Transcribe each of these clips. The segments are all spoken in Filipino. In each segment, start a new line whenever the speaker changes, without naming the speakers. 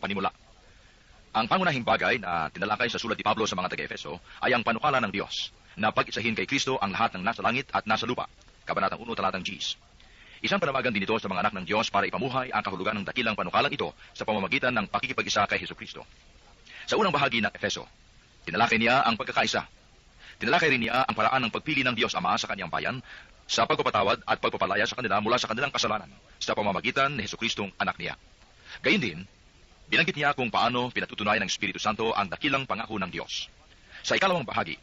panimula. Ang pangunahing bagay na tinalakay sa sulat ni Pablo sa mga taga-Efeso ay ang panukala ng Diyos na pag-isahin kay Kristo ang lahat ng nasa langit at nasa lupa. Kabanatang 1, talatang Gs. Isang panawagan din ito sa mga anak ng Diyos para ipamuhay ang kahulugan ng dakilang panukalang ito sa pamamagitan ng pakikipag-isa kay Hesukristo. Sa unang bahagi ng Efeso, tinalakay niya ang pagkakaisa. Tinalakay rin niya ang paraan ng pagpili ng Diyos Ama sa kanyang bayan sa pagpapatawad at pagpapalaya sa kanila mula sa kanilang kasalanan sa pamamagitan ni Hesukristong anak niya. Gayun din, binanggit niya kung paano pinatutunayan ng Espiritu Santo ang dakilang pangako ng Diyos. Sa ikalawang bahagi,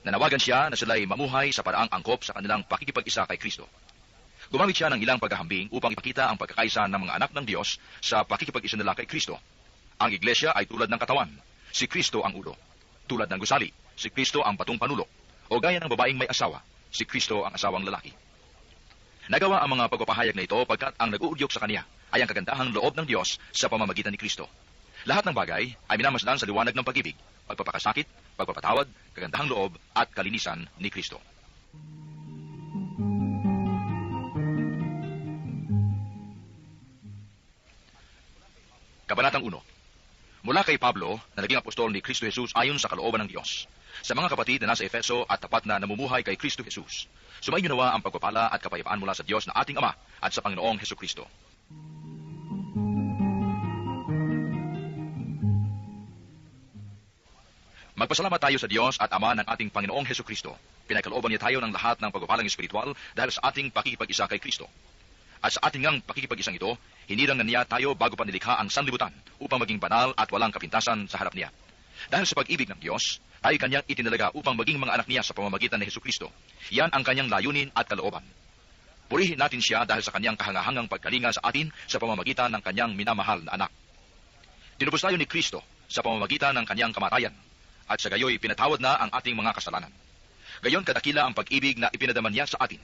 nanawagan siya na sila'y mamuhay sa paraang angkop sa kanilang pakikipag-isa kay Kristo. Gumamit siya ng ilang paghahambing upang ipakita ang pagkakaisa ng mga anak ng Diyos sa pakikipag-isa nila kay Kristo. Ang iglesia ay tulad ng katawan. Si Kristo ang ulo. Tulad ng gusali, si Kristo ang patong panulo. O gaya ng babaeng may asawa, si Kristo ang asawang lalaki. Nagawa ang mga pagpapahayag na ito pagkat ang nag-uudyok sa kanya ay ang kagandahang loob ng Diyos sa pamamagitan ni Kristo. Lahat ng bagay ay minamasdan sa liwanag ng pag-ibig, pagpapakasakit, pagpapatawad, kagandahang loob at kalinisan ni Kristo. Kabanatang 1. Mula kay Pablo na naging apostol ni Kristo Jesus ayon sa kalooban ng Diyos, sa mga kapatid na nasa Efeso at tapat na namumuhay kay Kristo Jesus, sumainyo nawa ang pagpapala at kapayapaan mula sa Diyos na ating Ama at sa Panginoong Hesukristo. Magpasalamat tayo sa Diyos at Ama ng ating Panginoong Hesukristo. Pinagkalooban niya tayo ng lahat ng pagpapalang espiritual dahil sa ating pakikipag-isa kay Kristo. At sa ating ngang pakikipag-isang ito, hinirang na niya tayo bago pa nilikha ang sanlibutan upang maging banal at walang kapintasan sa harap niya. Dahil sa pag-ibig ng Diyos, tayo kanyang itinalaga upang maging mga anak niya sa pamamagitan ni Hesukristo. Yan ang kanyang layunin at kalooban. Purihin natin siya dahil sa kanyang kahangahangang pagkalinga sa atin sa pamamagitan ng kanyang minamahal na anak. Tinubos tayo ni Kristo sa pamamagitan ng kanyang kamatayan at sa gayoy pinatawad na ang ating mga kasalanan. Gayon kadakila ang pag-ibig na ipinadaman niya sa atin.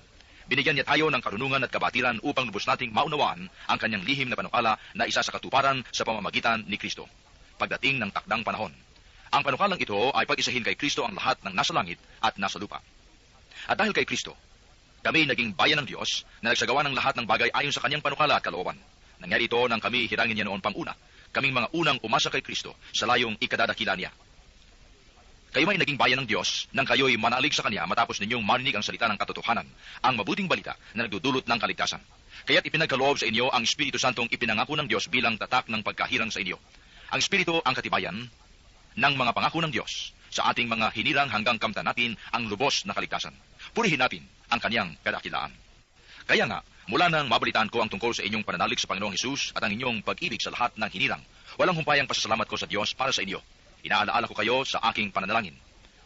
Binigyan niya tayo ng karunungan at kabatiran upang lubos nating maunawaan ang kanyang lihim na panukala na isa sa katuparan sa pamamagitan ni Kristo. Pagdating ng takdang panahon, ang panukalang ito ay pag-isahin kay Kristo ang lahat ng nasa langit at nasa lupa. At dahil kay Kristo, kami naging bayan ng Diyos na nagsagawa ng lahat ng bagay ayon sa kanyang panukala at kalooban. Nangyari ito nang kami hirangin niya noon pang una, kaming mga unang umasa kay Kristo sa layong ikadadakila niya. Kayo may naging bayan ng Diyos nang kayo'y manalig sa Kanya matapos ninyong marinig ang salita ng katotohanan, ang mabuting balita na nagdudulot ng kaligtasan. Kaya't ipinagkaloob sa inyo ang Espiritu Santong ipinangako ng Diyos bilang tatak ng pagkahirang sa inyo. Ang Espiritu ang katibayan ng mga pangako ng Diyos sa ating mga hinirang hanggang kamtan natin ang lubos na kaligtasan. Purihin natin ang Kanyang kadakilaan. Kaya nga, mula nang mabalitaan ko ang tungkol sa inyong pananalig sa Panginoong Hesus at ang inyong pag-ibig sa lahat ng hinirang, walang humpayang pasasalamat ko sa Diyos para sa inyo. Inaalaala ko kayo sa aking pananalangin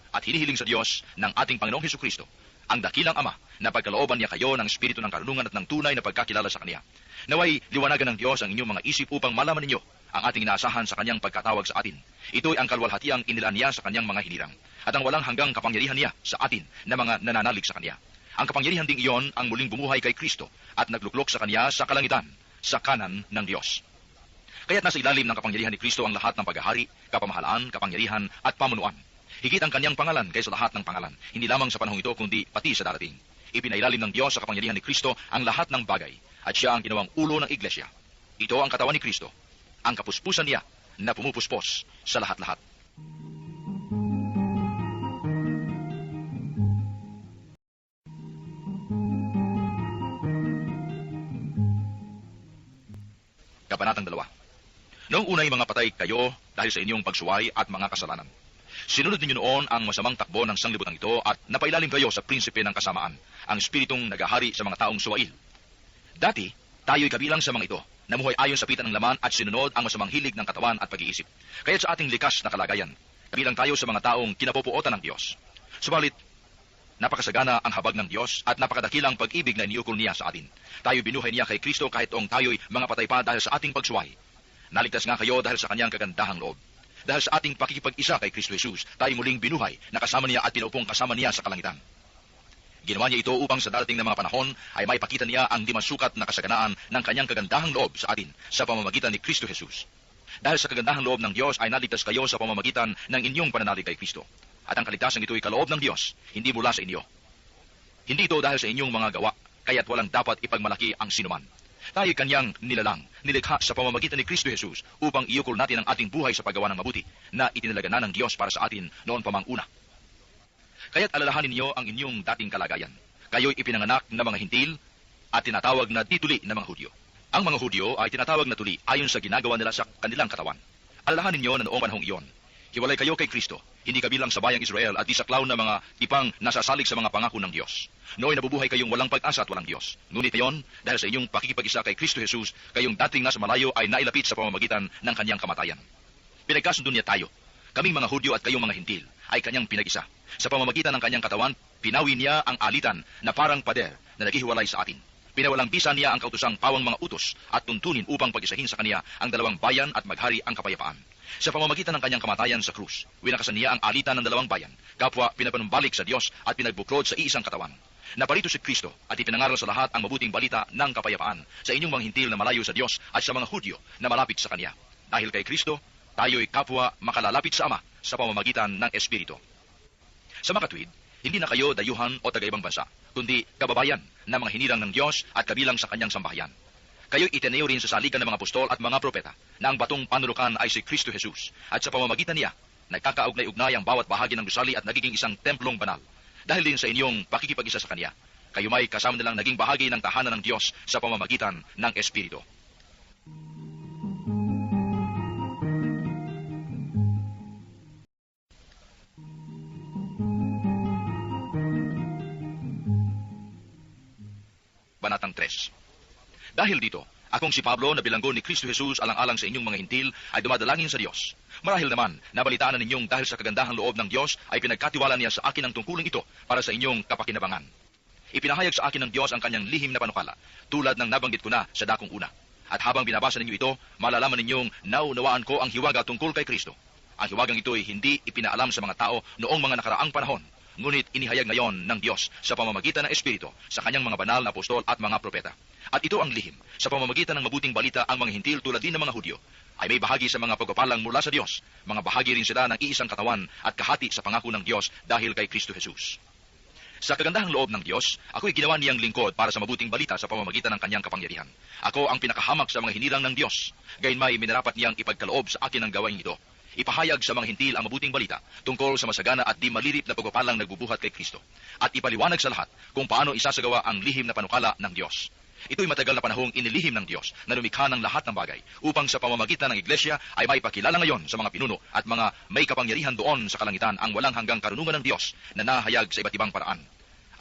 at hinihiling sa Diyos ng ating Panginoong Hesukristo, ang dakilang Ama, na pagkalooban niya kayo ng espiritu ng karunungan at ng tunay na pagkakilala sa Kanya. Naway liwanagan ng Diyos ang inyong mga isip upang malaman ninyo ang ating inaasahan sa Kanyang pagkatawag sa atin. Ito'y ang kalwalhatiang inilaan niya sa Kanyang mga hinirang at ang walang hanggang kapangyarihan niya sa atin na mga nananalig sa Kanya. Ang kapangyarihan ding iyon ang muling bumuhay kay Kristo at nagluklok sa Kanya sa kalangitan, sa kanan ng Diyos. Kaya't nasa ilalim ng kapangyarihan ni Kristo ang lahat ng paghahari, kapamahalaan, kapangyarihan at pamunuan. Higit ang kanyang pangalan kaysa lahat ng pangalan, hindi lamang sa panahong ito kundi pati sa darating. Ipinailalim ng Diyos sa kapangyarihan ni Kristo ang lahat ng bagay at siya ang ginawang ulo ng iglesia. Ito ang katawan ni Kristo, ang kapuspusan niya na pumupuspos sa lahat-lahat. Kabanatang 2. Noong unay mga patay kayo dahil sa inyong pagsuway at mga kasalanan. Sinunod ninyo noon ang masamang takbo ng sanglibutan ito at napailalim kayo sa prinsipe ng kasamaan, ang espiritong nagahari sa mga taong suwail. Dati, tayo'y kabilang sa mga ito, namuhay ayon sa pitan ng laman at sinunod ang masamang hilig ng katawan at pag-iisip. Kaya't sa ating likas na kalagayan, kabilang tayo sa mga taong kinapupuotan ng Diyos. Subalit, napakasagana ang habag ng Diyos at napakadakilang pag-ibig na iniukol niya sa atin. Tayo binuhay niya kay Kristo kahit taong tayo'y mga patay pa dahil sa ating pagsuway. Naligtas nga kayo dahil sa kanyang kagandahang loob. Dahil sa ating pakikipag-isa kay Kristo Jesus, tayo muling binuhay na kasama niya at pinaupong kasama niya sa kalangitan. Ginawa niya ito upang sa darating na mga panahon ay maipakita niya ang di masukat na kasaganaan ng kanyang kagandahang loob sa atin sa pamamagitan ni Kristo Jesus. Dahil sa kagandahang loob ng Diyos ay naligtas kayo sa pamamagitan ng inyong pananalig kay Kristo. At ang kaligtasan ito ay kaloob ng Diyos, hindi mula sa inyo. Hindi ito dahil sa inyong mga gawa, kaya't walang dapat ipagmalaki ang sinuman. Tayo kanyang nilalang, nilikha sa pamamagitan ni Kristo Jesus upang iukol natin ang ating buhay sa paggawa ng mabuti na itinalaga na ng Diyos para sa atin noon pa mang una. Kaya't alalahanin ninyo ang inyong dating kalagayan. Kayo'y ipinanganak na mga hintil at tinatawag na dituli ng mga Hudyo. Ang mga Hudyo ay tinatawag na tuli ayon sa ginagawa nila sa kanilang katawan. Alalahanin ninyo na noong panahong iyon, hiwalay kayo kay Kristo, hindi kabilang sa bayang Israel at di saklaw na mga ipang nasasalig sa mga pangako ng Diyos. Nooy nabubuhay kayong walang pag-asa at walang Diyos. Ngunit ngayon, dahil sa inyong pakikipag-isa kay Kristo Jesus, kayong dating nasa malayo ay nailapit sa pamamagitan ng kanyang kamatayan. Pinagkasundo niya tayo. Kaming mga Hudyo at kayong mga hintil ay kanyang pinag-isa. Sa pamamagitan ng kanyang katawan, pinawi niya ang alitan na parang pader na naghihiwalay sa atin. Pinawalang bisa niya ang kautusang pawang mga utos at tuntunin upang pag-isahin sa kanya ang dalawang bayan at maghari ang kapayapaan. Sa pamamagitan ng kanyang kamatayan sa krus, winakasan niya ang alitan ng dalawang bayan, kapwa pinapanumbalik sa Diyos at pinagbuklod sa iisang katawan. Naparito si Kristo at ipinangaral sa lahat ang mabuting balita ng kapayapaan sa inyong mga hintil na malayo sa Diyos at sa mga Hudyo na malapit sa Kanya. Dahil kay Kristo, tayo'y kapwa makalalapit sa Ama sa pamamagitan ng Espiritu. Sa makatwid, hindi na kayo dayuhan o taga-ibang bansa, kundi kababayan na mga hinirang ng Diyos at kabilang sa kanyang sambahayan. Kayo'y itinayo rin sa saligan ng mga apostol at mga propeta na ang batong panulukan ay si Kristo Jesus at sa pamamagitan niya, nagkakaugnay-ugnay ang bawat bahagi ng gusali at nagiging isang templong banal. Dahil din sa inyong pakikipag-isa sa Kanya, kayo may kasama nilang naging bahagi ng tahanan ng Diyos sa pamamagitan ng Espiritu. Banatang 3. Dahil dito, akong si Pablo na bilanggo ni Kristo Jesus alang-alang sa inyong mga hintil ay dumadalangin sa Diyos. Marahil naman, nabalitaan na ninyong dahil sa kagandahang loob ng Diyos ay pinagkatiwala niya sa akin ang tungkuling ito para sa inyong kapakinabangan. Ipinahayag sa akin ng Diyos ang kanyang lihim na panukala, tulad ng nabanggit ko na sa dakong una. At habang binabasa ninyo ito, malalaman ninyong naunawaan ko ang hiwaga tungkol kay Kristo. Ang hiwagang ito ay hindi ipinaalam sa mga tao noong mga nakaraang panahon, ngunit inihayag ngayon ng Diyos sa pamamagitan ng Espiritu sa kanyang mga banal na apostol at mga propeta. At ito ang lihim, sa pamamagitan ng mabuting balita ang mga hintil tulad din ng mga Hudyo, ay may bahagi sa mga pagpapalang mula sa Diyos, mga bahagi rin sila ng iisang katawan at kahati sa pangako ng Diyos dahil kay Kristo Jesus. Sa kagandahang loob ng Diyos, ako'y ginawa niyang lingkod para sa mabuting balita sa pamamagitan ng kanyang kapangyarihan. Ako ang pinakahamak sa mga hinirang ng Diyos, gayunmay minarapat niyang ipagkaloob sa akin ang gawain ito. Ipahayag sa mga hintil ang mabuting balita tungkol sa masagana at di malirip na pagpapalang nagbubuhat kay Kristo, at ipaliwanag sa lahat kung paano isasagawa ang lihim na panukala ng Diyos. Ito'y matagal na panahong inilihim ng Diyos na lumikha ng lahat ng bagay upang sa pamamagitan ng Iglesia ay maipakilala ngayon sa mga pinuno at mga may kapangyarihan doon sa kalangitan ang walang hanggang karunungan ng Diyos na nahayag sa iba't ibang paraan.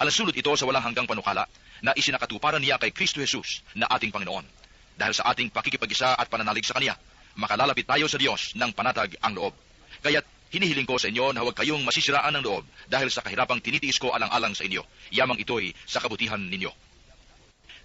Alasunod ito sa walang hanggang panukala na isinakatuparan niya kay Kristo Jesus na ating Panginoon. Dahil sa ating pakikipag-isa at pananalig sa Kanya, makalalapit tayo sa Diyos ng panatag ang loob. Kaya't hinihiling ko sa inyo na huwag kayong masisiraan ng loob dahil sa kahirapang tinitiis ko alang-alang sa inyo. Yamang ito'y sa kabutihan ninyo.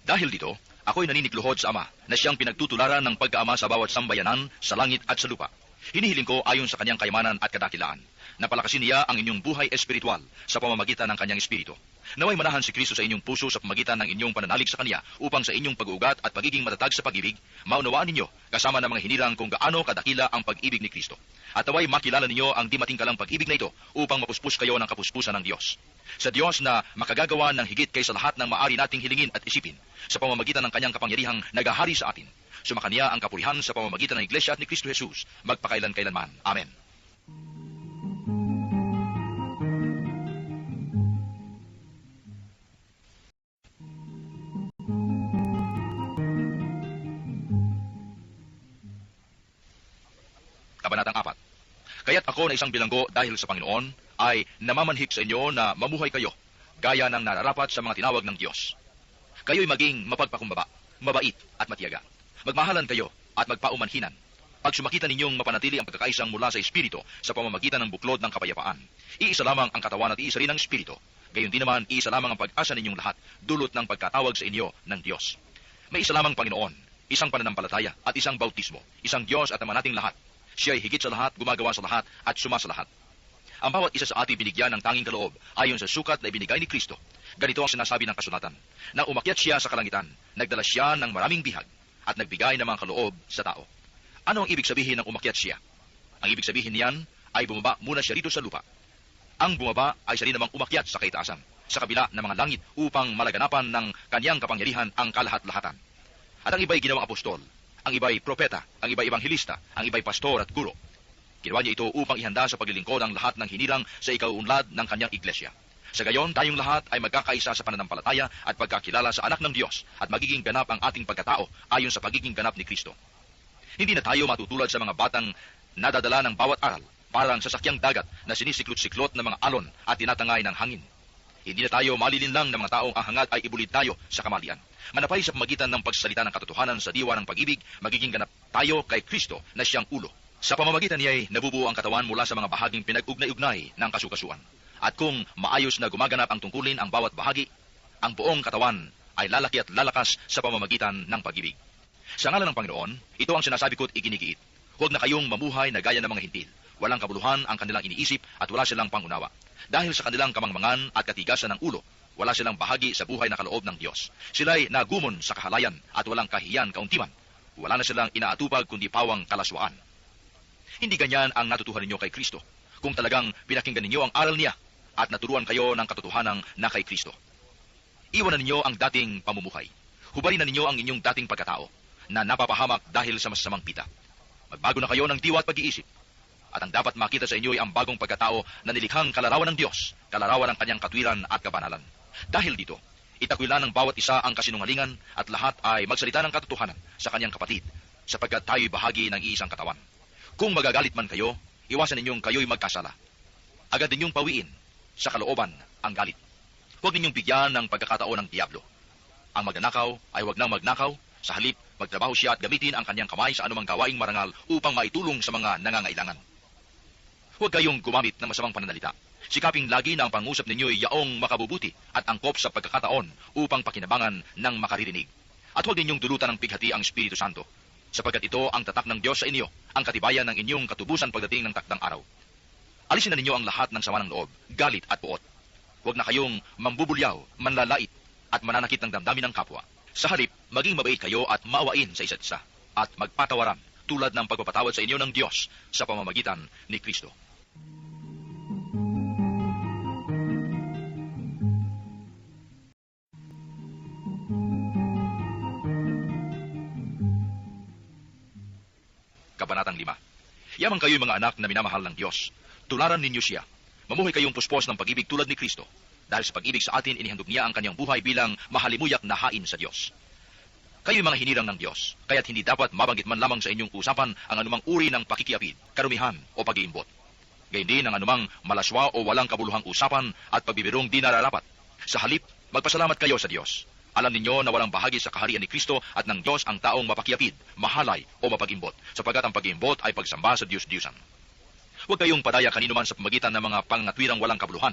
Dahil dito, ako'y naninikluhod sa Ama na siyang pinagtutularan ng pagkaama sa bawat sambayanan sa langit at sa lupa. Hinihiling ko ayon sa kanyang kayamanan at kadakilaan na palakasin niya ang inyong buhay espiritual sa pamamagitan ng kanyang espiritu. Naway manahan si Kristo sa inyong puso sa pamamagitan ng inyong pananalig sa Kanya upang sa inyong pag-uugat at pagiging matatag sa pag-ibig, maunawaan ninyo kasama ng mga hinirang kung gaano kadakila ang pag-ibig ni Kristo. At naway makilala ninyo ang di matingkalang pag-ibig na ito upang mapuspos kayo ng kapuspusan ng Diyos. Sa Diyos na makagagawa ng higit kaysa lahat ng maaari nating hilingin at isipin sa pamamagitan ng kanyang kapangyarihang nagahari sa atin. Sumakanya ang kapurihan sa pamamagitan ng Iglesia at ni Kristo Jesus magpakailan-kailanman. Amen. Kabanatang 4. Kaya't ako na isang bilanggo dahil sa Panginoon ay namamanhik sa inyo na mamuhay kayo gaya ng nararapat sa mga tinawag ng Diyos. Kayo'y maging mapagpakumbaba, mabait at matiyaga. Magmahalan kayo at magpaumanhinan. Pag sumakita ninyong mapanatili ang pagkakaisang mula sa Espiritu sa pamamagitan ng buklod ng kapayapaan, iisa lamang ang katawan at iisa rin ang Espiritu. Gayon din naman, iisa lamang ang pag-asa ninyong lahat, dulot ng pagkatawag sa inyo ng Diyos. May isa lamang Panginoon, isang pananampalataya at isang bautismo, isang Diyos at Ama nating lahat. Siya ay higit sa lahat, gumagawa sa lahat, at sumasa lahat. Ang bawat isa sa atin binigyan ng tanging kaloob ayon sa sukat na ibinigay ni Kristo. Ganito ang sinasabi ng kasulatan. Nang umakyat siya sa kalangitan, nagdala siya ng maraming bihag at nagbigay ng mga kaloob sa tao. Ano ang ibig sabihin ng umakyat siya? Ang ibig sabihin niyan ay bumaba muna siya rito sa lupa. Ang bumaba ay siya rin namang umakyat sa kaitaasan, sa kabila ng mga langit upang malaganapan ng kanyang kapangyarihan ang kalahat-lahatan. At ang iba'y ginawang apostol, ang iba'y propeta, ang iba'y ebanghilista, ang iba'y pastor at guro. Ginawa niya ito upang ihanda sa paglilingkod ang lahat ng hinirang sa ikauunlad ng kanyang iglesia. Sa gayon, tayong lahat ay magkakaisa sa pananampalataya at pagkakilala sa anak ng Diyos at magiging ganap ang ating pagkatao ayon sa pagiging ganap ni Kristo. Hindi na tayo matutulad sa mga batang nadadala ng bawat aral, parang sasakyang dagat na sinisiklot-siklot ng mga alon at tinatangay ng hangin. Hindi na tayo malilinlang ng mga taong ang hangad ay ibulid tayo sa kamalian. Manapay sa pamagitan ng pagsalita ng katotohanan sa diwa ng pag-ibig, magiging ganap tayo kay Kristo na siyang ulo. Sa pamamagitan niya ay nabubuo ang katawan mula sa mga bahaging pinag-ugnay-ugnay ng kasukasuan. At kung maayos na gumaganap ang tungkulin ang bawat bahagi, ang buong katawan ay lalaki at lalakas sa pamamagitan ng pag-ibig. Sa ngalan ng Panginoon, ito ang sinasabi ko't iginigiit. Huwag na kayong mamuhay na gaya ng mga hintil. Walang kabuluhan ang kanilang iniisip at wala silang pangunawa. Dahil sa kanilang kamangmangan at katigasan ng ulo, wala silang bahagi sa buhay na kaloob ng Diyos. Sila'y nagumon sa kahalayan at walang kahiyan kauntiman. Wala na silang inaatupag kundi pawang kalaswaan. Hindi ganyan ang natutuhan ninyo kay Kristo. Kung talagang pinakinggan ninyo ang aral niya at naturuan kayo ng katotohanan na kay Kristo. Iwanan ninyo ang dating pamumuhay. Hubarin na ninyo ang inyong dating pagkatao na napapahamak dahil sa masasamang pita. Magbago na kayo ng diwa at pag-iisip. At ang dapat makita sa inyo ay ang bagong pagkatao na nilikhang kalarawan ng Diyos, kalarawan ng kanyang katwiran at kabanalan. Dahil dito, itakwila ng bawat isa ang kasinungalingan at lahat ay magsalita ng katotohanan sa kanyang kapatid, sapagkat tayo'y bahagi ng iisang katawan. Kung magagalit man kayo, iwasan ninyong kayo'y magkasala. Agad ninyong pawiin sa kalooban ang galit. Huwag ninyong bigyan ng pagkakataon ng diablo. Ang magnanakaw ay huwag nang magnakaw, sa halip magtrabaho siya at gamitin ang kanyang kamay sa anumang gawaing marangal upang maitulong sa mga nangangailangan. Huwag kayong gumamit ng masamang pananalita. Sikaping lagi na ang pangusap ninyo ay yaong makabubuti at angkop sa pagkakataon upang pakinabangan ng makaririnig. At huwag ninyong dulutan ng pighati ang Espiritu Santo, sapagkat ito ang tatak ng Diyos sa inyo, ang katibayan ng inyong katubusan pagdating ng takdang araw. Alisin na ninyo ang lahat ng sama ng loob, galit at puot. Huwag na kayong mambubulyaw, manlalait at mananakit ng damdamin ng kapwa. Sa halip, maging mabait kayo at maawain sa isa't isa at magpatawaran tulad ng pagpapatawad sa inyo ng Diyos sa pamamagitan ni Kristo. Kabanatang 5. Yamang kayo'y mga anak na minamahal ng Diyos. Tularan ninyo siya. Mamuhay kayong puspos ng pag-ibig tulad ni Kristo. Dahil sa pag-ibig sa atin, inihandog niya ang kanyang buhay bilang mahalimuyak na hain sa Diyos. Kayo'y mga hinirang ng Diyos, kaya't hindi dapat mabanggit man lamang sa inyong usapan ang anumang uri ng pakikiapid, karumihan o pag-iimbot. Gayun din ang anumang malaswa o walang kabuluhang usapan at pagbibirong di nararapat. Sa halip, magpasalamat kayo sa Diyos. Alam ninyo na walang bahagi sa kaharian ni Kristo at ng Diyos ang taong mapakiapid, mahalay o mapag-imbot, sapagkat ang pag-imbot ay pagsamba sa Diyos-Diyusan. Huwag kayong padaya kanino man sa pamagitan ng mga pangatwirang walang kabuluhan,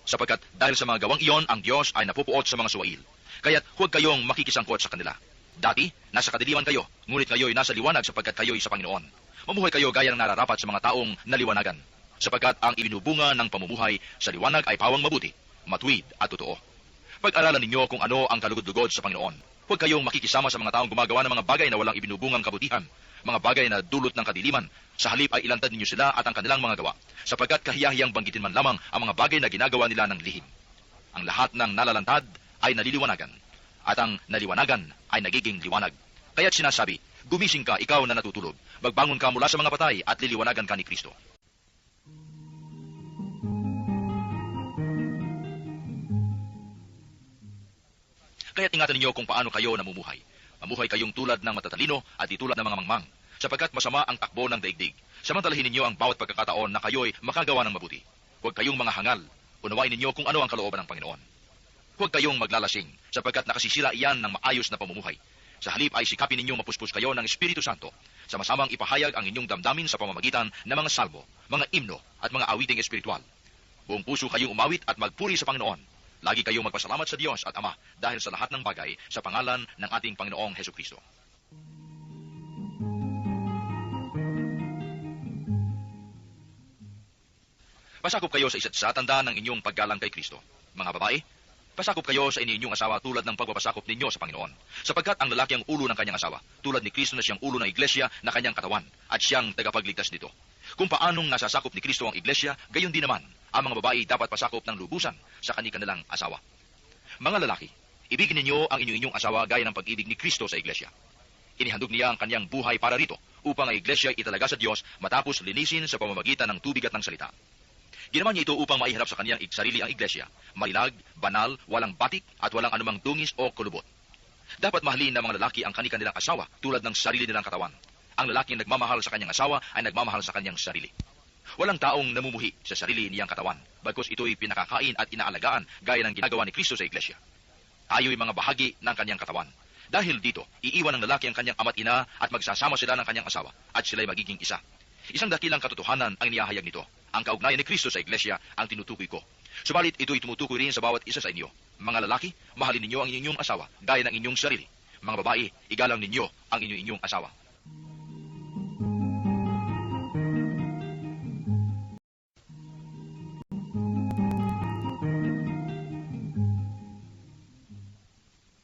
sapagkat dahil sa mga gawang iyon, ang Diyos ay napupuot sa mga suwail. Kaya't huwag kayong makikisangkot sa kanila. Dati, nasa kadiliman kayo, ngunit kayo'y nasa liwanag sapagkat kayo'y sa Panginoon. Mamuhay kayo gaya ng nararapat sa mga taong naliwanagan, sapagkat ang ibinubunga ng pamumuhay sa liwanag ay pawang mabuti, matuwid at totoo. Pag-aralan ninyo kung ano ang kalugod-lugod sa Panginoon. Huwag kayong makikisama sa mga taong gumagawa ng mga bagay na walang ibinubungang kabutihan, mga bagay na dulot ng kadiliman. Sa halip ay ilantad ninyo sila at ang kanilang mga gawa, sapagkat kahiyahiyang banggitin man lamang ang mga bagay na ginagawa nila ng lihim. Ang lahat ng nalalantad ay naliliwanagan, at ang naliwanagan ay nagiging liwanag. Kaya't sinasabi, gumising ka, ikaw na natutulog. Magbangon ka mula sa mga patay at liliwanagan ka ni Kristo. Kaya't ingatan ninyo kung paano kayo namumuhay. Mamuhay kayong tulad ng matatalino at di tulad ng mga mangmang, sapagkat masama ang takbo ng daigdig. Samantalahin ninyo ang bawat pagkakataon na kayo'y makagawa ng mabuti. Huwag kayong mga hangal. Unawain ninyo kung ano ang kalooban ng Panginoon. Huwag kayong maglalasing, sapagkat nakasisira iyan ng maayos na pamumuhay. Sa halip ay sikapin ninyo mapuspos kayo ng Espiritu Santo, sa masamang ipahayag ang inyong damdamin sa pamamagitan ng mga salmo, mga imno at mga awiting espiritual. Buong puso kayong umawit at magpuri sa Panginoon. Lagi kayong magpasalamat sa Diyos at Ama dahil sa lahat ng bagay sa pangalan ng ating Panginoong Hesukristo. Pasakop kayo sa isa't isa, tandaan ng inyong paggalang kay Kristo. Mga babae, pasakop kayo sa inyong asawa tulad ng pagpapasakop ninyo sa Panginoon. Sapagkat ang lalaki ang ulo ng kanyang asawa, tulad ni Kristo na siyang ulo ng iglesia na kanyang katawan, at siyang tagapagligtas nito. Kung paanong nasasakop ni Kristo ang iglesia, gayon din naman, ang mga babae dapat pasakop ng lubusan sa kanilang asawa. Mga lalaki, Ibigin ninyo ang inyong asawa gaya ng pag-ibig ni Kristo sa iglesia. Inihandog niya ang kanyang buhay para rito upang ang iglesia italaga sa Diyos matapos linisin sa pamamagitan ng tubig at ng salita. Ginawa niya ito upang maiharap sa kanyang sarili ang iglesia, malilag, banal, walang batik at walang anumang dungis o kulubot. Dapat mahalin ng mga lalaki ang kanilang asawa tulad ng sarili nilang katawan. Ang lalaking nagmamahal sa kanyang asawa ay nagmamahal sa kanyang sarili. Walang taong namumuhi sa sarili niyang katawan, bagkus ito'y pinakakain at inaalagaan gaya ng ginagawa ni Kristo sa iglesia. Tayo'y mga bahagi ng kanyang katawan. Dahil dito, iiwan ng lalaki ang kanyang ama't ina at magsasama sila ng kanyang asawa at sila'y magiging isa. Isang dakilang katotohanan ang inihahayag nito. Ang kaugnayan ni Kristo sa iglesia ang tinutukoy ko. Subalit ito'y tumutukoy rin sa bawat isa sa inyo. Mga lalaki, mahalin ninyo ang inyong asawa gaya ng inyong sarili. Mga babae, igalang ninyo ang inyong asawa.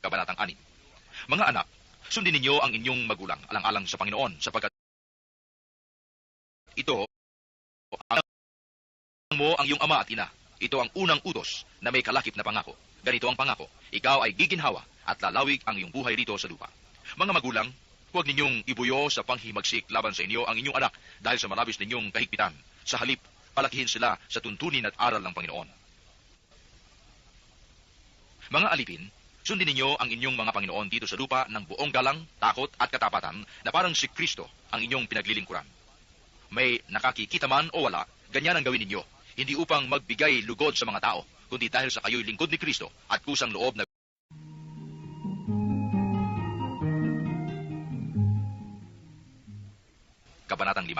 Kabanatang 6. Mga anak, sundin ninyo ang inyong magulang alang-alang sa Panginoon sapagkat ito ang mo ang iyong ama at ina. Ito ang unang utos na may kalakip na pangako. Ganito ang pangako, ikaw ay giginhawa at lalawig ang iyong buhay rito sa lupa. Mga magulang, huwag ninyong ibuyo sa panghimagsik laban sa inyo ang inyong anak dahil sa malabis ninyong kahigpitan. Sa halip, palakihin sila sa tuntunin at aral ng Panginoon. Mga alipin, sundin ninyo ang inyong mga Panginoon dito sa lupa ng buong galang, takot at katapatan na parang si Kristo ang inyong pinaglilingkuran. May nakakikita man o wala, ganyan ang gawin ninyo, hindi upang magbigay lugod sa mga tao, kundi dahil sa kayo'y lingkod ni Kristo at kusang loob na Kabanatang 5.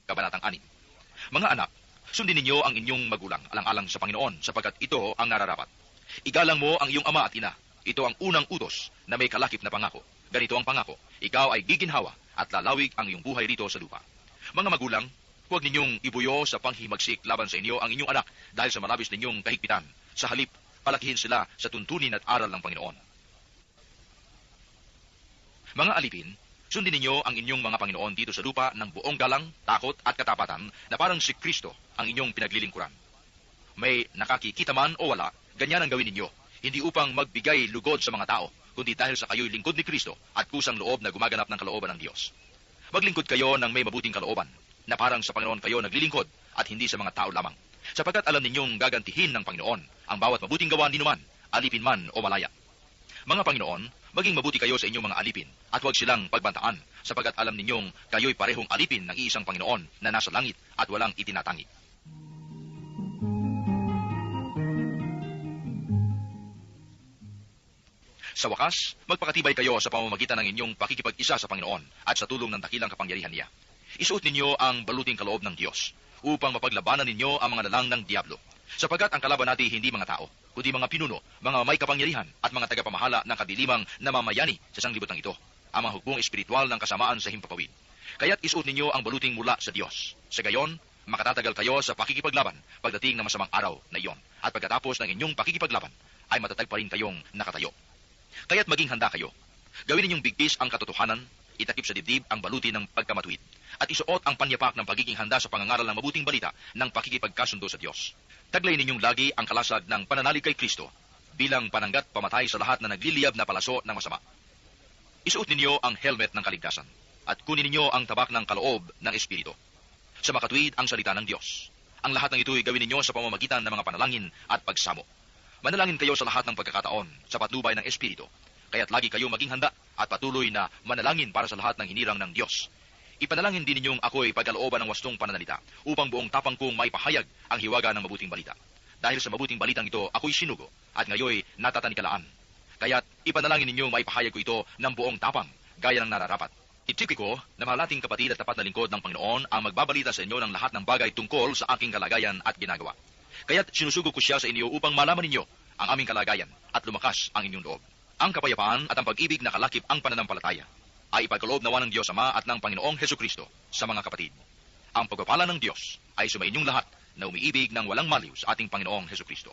Kabanatang 6. Mga anak, sundin ninyo ang inyong magulang alang-alang sa Panginoon sapagkat ito ang nararapat. Igalang mo ang iyong ama at ina. Ito ang unang utos na may kalakip na pangako. Ganito ang pangako, ikaw ay giginhawa at lalawig ang iyong buhay rito sa lupa. Mga magulang, huwag ninyong ibuyo sa panghimagsik laban sa inyo ang inyong anak dahil sa malabis ninyong kahigpitan. Sa halip, palakihin sila sa tuntunin at aral ng Panginoon. Mga alipin, sundin ninyo ang inyong mga Panginoon dito sa lupa ng buong galang, takot at katapatan na parang si Kristo ang inyong pinaglilingkuran. May nakakikita man o wala, ganyan ang gawin ninyo, hindi upang magbigay lugod sa mga tao, kundi dahil sa kayo'y lingkod ni Kristo at kusang loob na gumaganap ng kalooban ng Diyos. Maglingkod kayo ng may mabuting kalooban, na parang sa Panginoon kayo naglilingkod at hindi sa mga tao lamang. Sapagkat alam ninyong gagantihin ng Panginoon ang bawat mabuting gawa ninuman, alipin man o malaya. Mga Panginoon, maging mabuti kayo sa inyong mga alipin at huwag silang pagbantaan, sapagkat alam ninyong kayo'y parehong alipin ng iisang Panginoon na nasa langit at walang itinatangi. Sa wakas, magpakatibay kayo sa pamamagitan ng inyong pakikipag-isa sa Panginoon at sa tulong ng dakilang kapangyarihan niya. Isuot ninyo ang baluting kaloob ng Diyos upang mapaglabanan ninyo ang mga lalang ng Diablo. Sapagkat ang kalaban natin hindi mga tao, kundi mga pinuno, mga may kapangyarihan at mga tagapamahala ng kadilimang namamayani sa sanglibutan ito, ang mga hukbong espiritual ng kasamaan sa himpapawid. Kaya't isuot ninyo ang baluting mula sa Diyos. Sa gayon, makatatagal kayo sa pakikipaglaban pagdating ng masamang araw na iyon. At pagkatapos ng inyong pakikipaglaban, ay matatag pa rin kayong nakatayo. Kaya't maging handa kayo. Gawin ninyong bigkis ang katotohanan, itakip sa dibdib ang baluti ng pagkamatuwid, at isuot ang panyapak ng pagiging handa sa pangangaral ng mabuting balita ng pakikipagkasundo sa Diyos. Taglay ninyong lagi ang kalasag ng pananalig kay Kristo bilang pananggat pamatay sa lahat na nagliliyab na palaso ng masama. Isuot ninyo ang helmet ng kaligtasan at kunin ninyo ang tabak ng kaloob ng Espiritu. Sa makatuwid ang salita ng Diyos. Ang lahat ng ito'y gawin ninyo sa pamamagitan ng mga panalangin at pagsamo. Manalangin kayo sa lahat ng pagkakataon sa patnubay ng Espiritu. Kaya't lagi kayo maging handa at patuloy na manalangin para sa lahat ng hinirang ng Diyos. Ipanalangin din ninyong ako'y pagkalooban ng wastong pananalita upang buong tapang kong maipahayag ang hiwaga ng mabuting balita. Dahil sa mabuting balitang ito, ako'y sinugo at ngayoy natatanikalaan. Kaya't ipanalangin ninyong maipahayag ko ito ng buong tapang gaya ng nararapat. Itipik ko na malating kapatid at tapat na lingkod ng Panginoon ang magbabalita sa inyo ng lahat ng bagay tungkol sa aking kalagayan at ginagawa. Kaya't sinusugo ko siya sa inyo upang malaman ninyo ang aming kalagayan at lumakas ang inyong loob. Ang kapayapaan at ang pag-ibig na kalakip ang pananampalataya ay ipagkaloob nawa ng Diyos Ama at ng Panginoong Hesukristo sa mga kapatid. Ang pagpapala ng Diyos ay sumainyong lahat na umiibig ng walang maliw sa ating Panginoong Hesukristo.